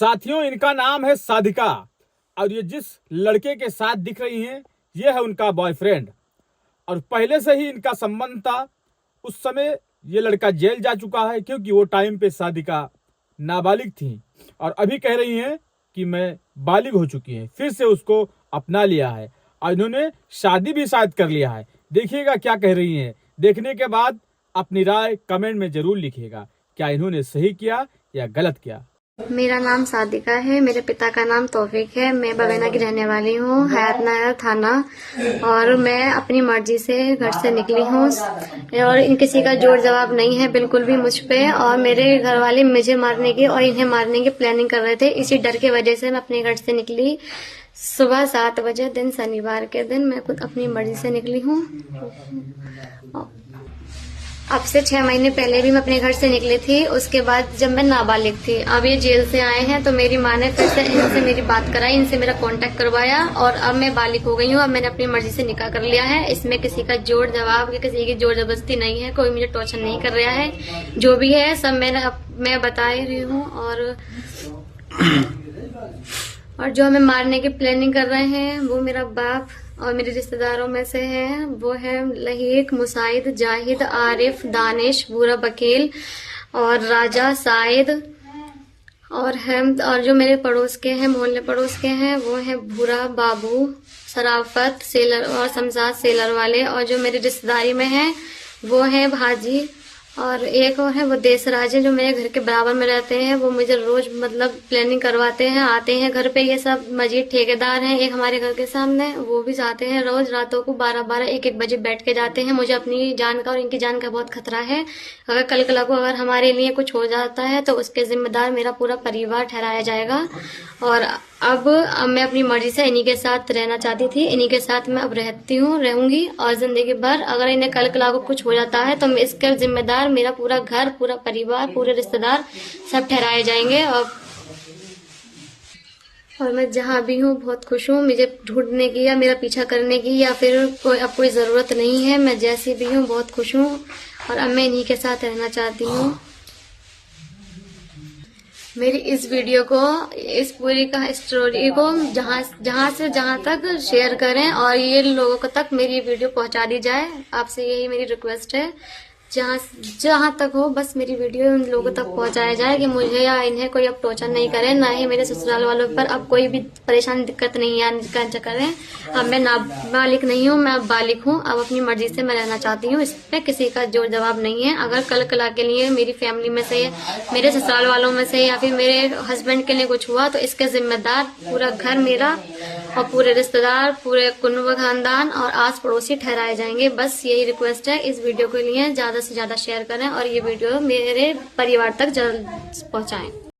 साथियों, इनका नाम है साधिका और ये जिस लड़के के साथ दिख रही हैं ये है उनका बॉयफ्रेंड। और पहले से ही इनका संबंध था। उस समय ये लड़का जेल जा चुका है क्योंकि वो टाइम पे साधिका नाबालिग थी और अभी कह रही हैं कि मैं बालिग हो चुकी हैं। फिर से उसको अपना लिया है और इन्होंने शादी भी शायद कर लिया है। देखिएगा क्या कह रही हैं। देखने के बाद अपनी राय कमेंट में जरूर लिखिएगा, क्या इन्होंने सही किया या गलत किया। मेरा नाम सादिका है। मेरे पिता का नाम तौफीक है। मैं बवेना की रहने वाली हूँ, हयातनगर थाना। और मैं अपनी मर्जी से घर से निकली हूँ और इन किसी का जोर जवाब नहीं है बिल्कुल भी मुझ पे। और मेरे घर वाले मुझे मारने की और इन्हें मारने की प्लानिंग कर रहे थे। इसी डर की वजह से मैं अपने घर से निकली। सुबह 7 बजे दिन शनिवार के दिन मैं खुद अपनी मर्जी से निकली हूँ। अब से 6 महीने पहले भी मैं अपने घर से निकली थी, उसके बाद जब मैं नाबालिग थी। अब ये जेल से आए हैं तो मेरी माँ ने फिर से इनसे मेरी बात कराई, इनसे मेरा कांटेक्ट करवाया और अब मैं बालिग हो गई हूँ। अब मैंने अपनी मर्जी से निकाह कर लिया है। इसमें किसी का जोर जवाब या किसी की जोर जबरदस्ती नहीं है। कोई मुझे टॉर्चर नहीं कर रहा है। जो भी है सब मैं बता ही रही हूँ। और जो हमें मारने की प्लानिंग कर रहे हैं वो मेरा बाप और मेरे रिश्तेदारों में से है। वो है लहीक, मुसाइद, जाहिद, आरिफ, दानिश, बुरा वकील और राजा, साइद और हेमद। और जो मेरे पड़ोस के हैं, मोहल्ले पड़ोस के हैं, वो है भूरा, बाबू, सराफत, सेलर और शमशाद सेलर वाले। और जो मेरी रिश्तेदारी में है वो है भाजी और एक और है वो देशराज है, जो मेरे घर के बराबर में रहते हैं। वो मुझे रोज मतलब प्लानिंग करवाते हैं, आते हैं घर पे। ये सब मजीद ठेकेदार हैं एक हमारे घर के सामने। वो भी जाते हैं रोज रातों को 12-12, 1-1 बजे बैठ के जाते हैं। मुझे अपनी जान का और इनकी जान का बहुत खतरा है। अगर कल को अगर हमारे लिए कुछ हो जाता है तो उसके जिम्मेदार मेरा पूरा परिवार ठहराया जाएगा। और अब मैं अपनी मर्जी से इन्हीं के साथ रहना चाहती थी। इन्हीं के साथ मैं अब रहूंगी और जिंदगी भर। अगर इन्हें कल को कुछ हो जाता है तो मैं इसके जिम्मेदार मेरा पूरा घर, पूरा परिवार, पूरे रिश्तेदार सब ठहराए जाएंगे। और मैं जहाँ भी हूँ बहुत खुश हूँ। मुझे ढूंढने की या मेरा पीछा करने की या फिर अब कोई जरूरत नहीं है। मैं जैसी भी हूँ बहुत खुश हूँ और अब मैं इन्हीं के साथ रहना चाहती हूँ। मेरी इस वीडियो को, इस पूरी का स्टोरी को जहाँ से जहाँ तक शेयर करें और ये लोगों तक मेरी वीडियो पहुँचा दी जाए। आपसे यही मेरी रिक्वेस्ट है। जहाँ तक हो बस मेरी वीडियो उन लोगों तक पहुँचाया जाए कि मुझे या इन्हें कोई अब टॉर्चर नहीं करे, ना ही मेरे ससुराल वालों पर अब कोई भी परेशानी दिक्कत नहीं करें। अब मैं नाबालिग नहीं हूँ, मैं अब बालिग हूँ। अब अपनी मर्जी से मैं रहना चाहती हूँ। इस पे किसी का जोर जवाब नहीं है। अगर कल के लिए मेरी फैमिली में से, मेरे ससुराल वालों में से या फिर मेरे हस्बैंड के लिए कुछ हुआ तो इसके जिम्मेदार पूरा घर मेरा और पूरे रिश्तेदार, पूरे कुनबा खानदान और आस पड़ोसी ठहराए जाएंगे। बस यही रिक्वेस्ट है। इस वीडियो के लिए ज्यादा से ज्यादा शेयर करें और ये वीडियो मेरे परिवार तक जल्द पहुंचाएं।